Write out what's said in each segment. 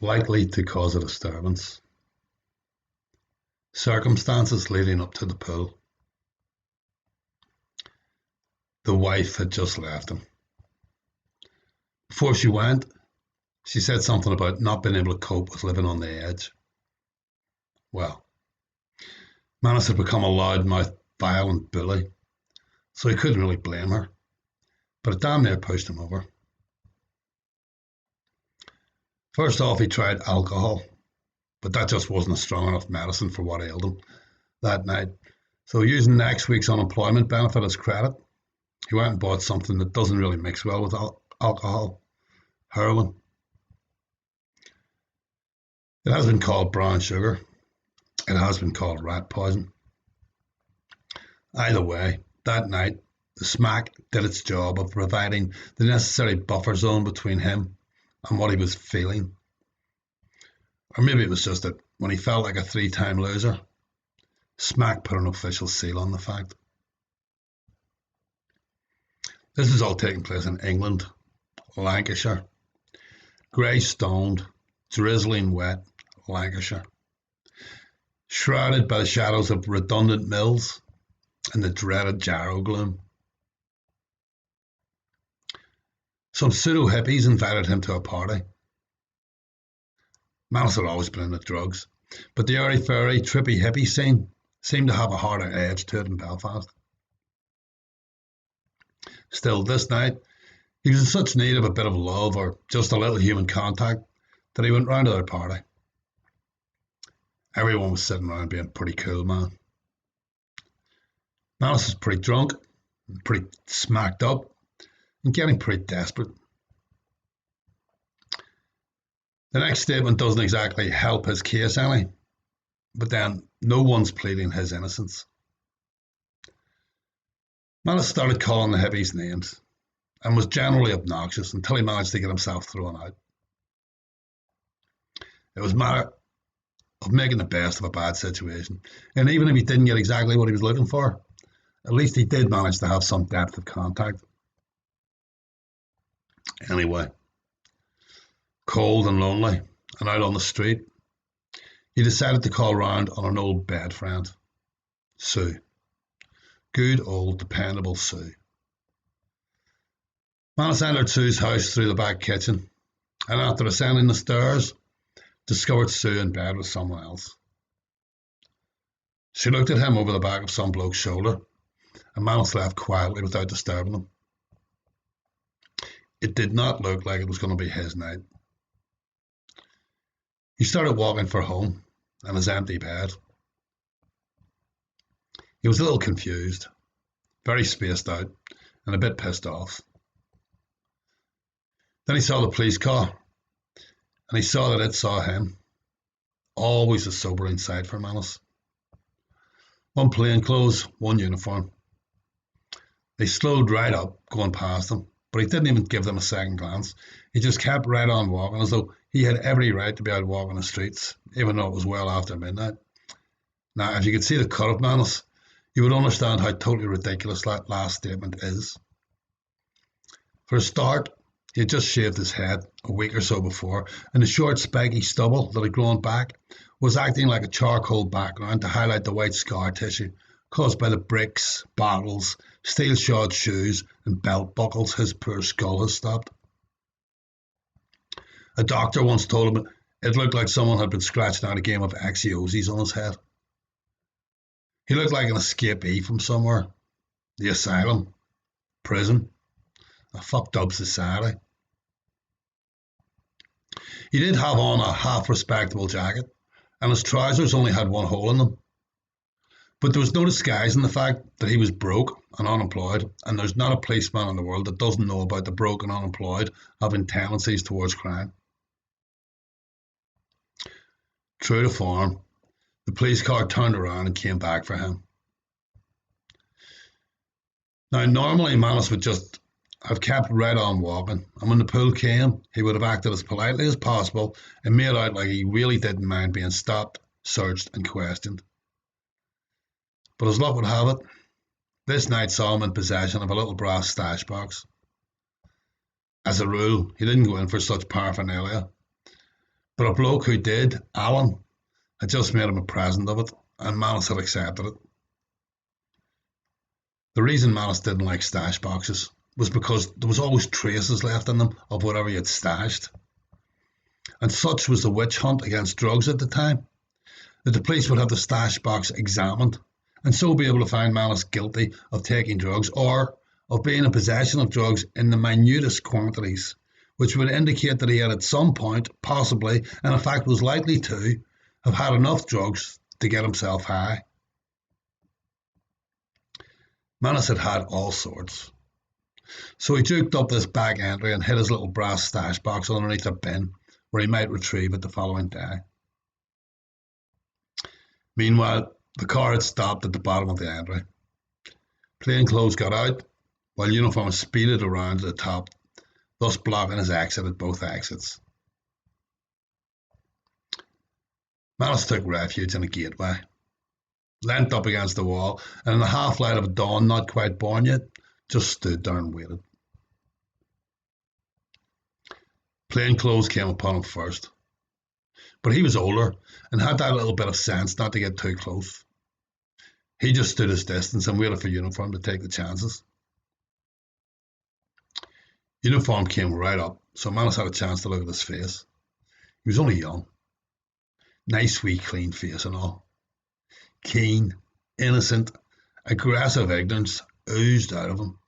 Likely to cause a disturbance. Circumstances leading up to the pool. The wife had just left him. Before she went, she said something about not being able to cope with living on the edge. Well, Manus had become a loudmouthed, violent bully, so he couldn't really blame her, but it damn near pushed him over. First off, he tried alcohol, but that just wasn't a strong enough medicine for what ailed him that night. So, using next week's unemployment benefit as credit, he went and bought something that doesn't really mix well with alcohol: heroin. It has been called brown sugar. It has been called rat poison. Either way, that night, the smack did its job of providing the necessary buffer zone between him and what he was feeling. Or maybe it was just that when he felt like a three-time loser, smack put an official seal on the fact. This is all taking place in England, Lancashire. Grey-stoned, drizzling wet Lancashire. Shrouded by the shadows of redundant mills and the dreaded Jarrow gloom. Some pseudo-hippies invited him to a party. Manus had always been into drugs, but the airy-fairy, trippy hippie scene seemed to have a harder edge to it in Belfast. Still, this night, he was in such need of a bit of love or just a little human contact that he went round to their party. Everyone was sitting around being pretty cool, man. Manus was pretty drunk, pretty smacked up, and getting pretty desperate. The next statement doesn't exactly help his case any, but then no one's pleading his innocence. Manus started calling the hippies names and was generally obnoxious until he managed to get himself thrown out. It was a matter of making the best of a bad situation, and even if he didn't get exactly what he was looking for, at least he did manage to have some depth of contact. Anyway, cold and lonely and out on the street, he decided to call round on an old bed friend, Sue. Good old dependable Sue. Manus entered Sue's house through the back kitchen, and after ascending the stairs, discovered Sue in bed with someone else. She looked at him over the back of some bloke's shoulder, and Manus left quietly without disturbing him. It did not look like it was going to be his night. He started walking for home and his empty bed. He was a little confused, very spaced out, and a bit pissed off. Then he saw the police car, and he saw that it saw him. Always a sobering sight for Manus. One plainclothes, one uniform. They slowed right up, going past him, but he didn't even give them a second glance. He just kept right on walking as though he had every right to be out walking the streets, even though it was well after midnight. Now, if you could see the cut of Manus, you would understand how totally ridiculous that last statement is. For a start, he had just shaved his head a week or so before, and the short spiky stubble that had grown back was acting like a charcoal background to highlight the white scar tissue caused by the bricks, bottles, steel-shod shoes and belt buckles his poor skull has stopped. A doctor once told him it looked like someone had been scratching out a game of Exiosis on his head. He looked like an escapee from somewhere. The asylum, prison, a fucked up society. He did have on a half-respectable jacket, and his trousers only had one hole in them. But there was no disguising the fact that he was broke and unemployed, and there's not a policeman in the world that doesn't know about the broke and unemployed having tendencies towards crime. True to form, the police car turned around and came back for him. Now, normally Manus would just have kept right on walking, and when the pool came, he would have acted as politely as possible and made out like he really didn't mind being stopped, searched, and questioned. But as luck would have it, this night saw him in possession of a little brass stash box. As a rule, he didn't go in for such paraphernalia, But a bloke who did, Alan, had just made him a present of it, and Manus had accepted it. The reason Manus didn't like stash boxes was because there was always traces left in them of whatever he had stashed. And such was the witch hunt against drugs at the time, that the police would have the stash box examined and so be able to find Manus guilty of taking drugs or of being in possession of drugs in the minutest quantities, which would indicate that he had at some point, possibly, and in fact was likely to, have had enough drugs to get himself high. Manus had had all sorts. So he juked up this back entry and hid his little brass stash box underneath a bin where he might retrieve it the following day. Meanwhile, the car had stopped at the bottom of the entry. Plainclothes got out, while uniform speeded around to the top, thus blocking his exit at both exits. Manus took refuge in a gateway, leant up against the wall, and in the half light of dawn, not quite born yet, just stood there and waited. Plainclothes came upon him first, but he was older and had that little bit of sense not to get too close. He just stood his distance and waited for Uniform to take the chances. Uniform came right up, so Manus had a chance to look at his face. He was only young. Nice wee clean face and all. Keen, innocent, aggressive ignorance oozed out of him.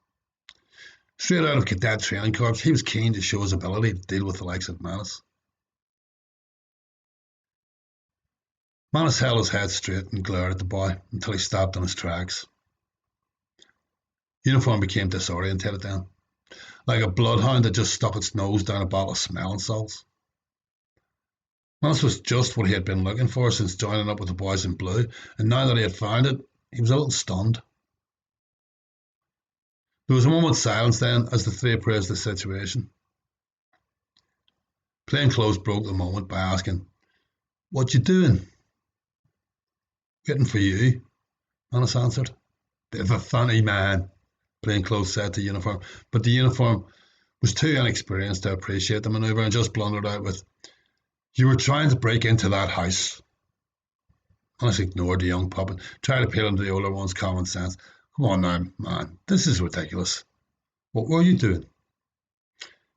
Straight out of cadet training corps, he was keen to show his ability to deal with the likes of Manus. Manus held his head straight and glared at the boy until he stopped in his tracks. Uniform became disorientated then, like a bloodhound that just stuck its nose down a bottle of smelling salts. Manus was just what he had been looking for since joining up with the boys in blue, and now that he had found it, he was a little stunned. There was a moment's silence then as the three appraised the situation. Plainclothes broke the moment by asking, "What you doing?" "Waiting for you," Manus answered. "Bit of a funny man," Plainclothes said to Uniform, but the Uniform was too inexperienced to appreciate the manoeuvre and just blundered out with, "You were trying to break into that house." Manus ignored the young puppet, tried to appeal into the older one's common sense. "Come on now, man, this is ridiculous. What were you doing?"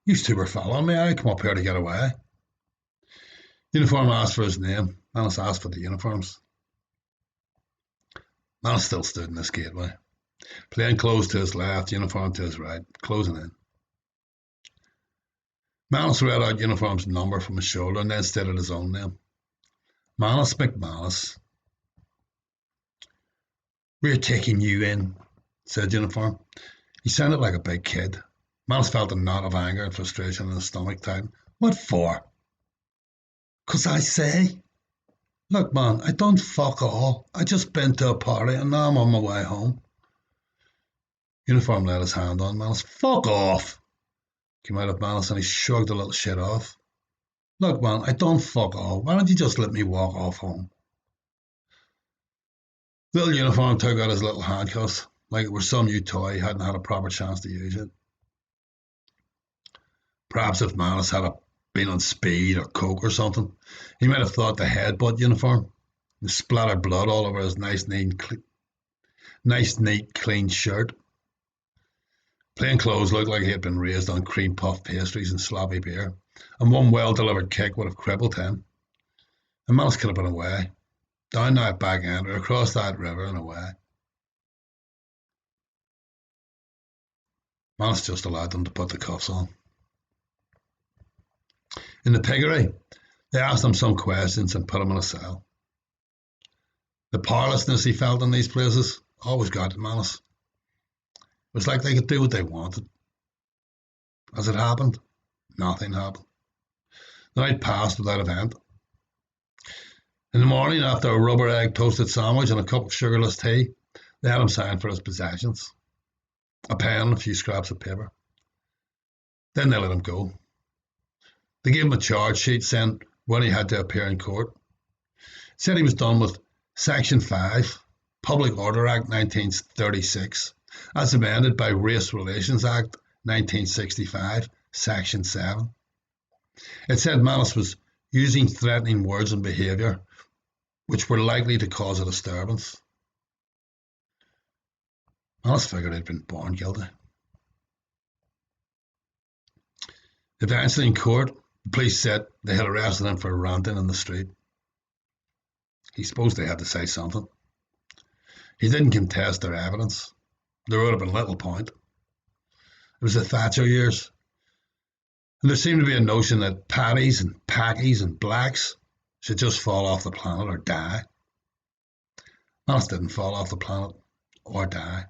"You two were following me. I come up here to get away." Uniform asked for his name. Manus asked for the uniforms. Manus still stood in this gateway. Plainclothes to his left, Uniform to his right, closing in. Manus read out Uniform's number from his shoulder and then stated his own name. Manus McManus. "We're taking you in," said Uniform. He sounded like a big kid. Manus felt a knot of anger and frustration in his stomach tighten. "What for?" "'Cause I say. Look, man, I done fuck all. I just been to a party and now I'm on my way home." Uniform laid his hand on Manus. "Fuck off," came out of Manus and he shrugged a little shit off. "Look, man, I done fuck all. Why don't you just let me walk off home?" Little Uniform took out his little handcuffs, like it were some new toy he hadn't had a proper chance to use yet. Perhaps if Manus had been on speed or coke or something, he might have thought to headbutt Uniform and splatter blood all over his nice, neat, clean shirt. Plainclothes looked like he had been raised on cream puff pastries and sloppy beer, and one well-delivered kick would have crippled him. And Manus could have been away, down that back end or across that river and away. Manus just allowed them to put the cuffs on. In the piggery, they asked him some questions and put him in a cell. The powerlessness he felt in these places always got to Manus. It was like they could do what they wanted. As it happened, nothing happened. The night passed without event. In the morning, after a rubber egg toasted sandwich and a cup of sugarless tea, they had him sign for his possessions. A pen and a few scraps of paper. Then they let him go. They gave him a charge sheet saying when he had to appear in court. It said he was done with Section 5, Public Order Act 1936, as amended by Race Relations Act 1965, Section 7. It said Manus was using threatening words and behaviour which were likely to cause a disturbance. Alice figured he'd been born guilty. Eventually in court, the police said they had arrested him for ranting in the street. He supposed they had to say something. He didn't contest their evidence. There would have been little point. It was the Thatcher years, and there seemed to be a notion that Paddies and Packies and Blacks should just fall off the planet or die. Alice didn't fall off the planet or die.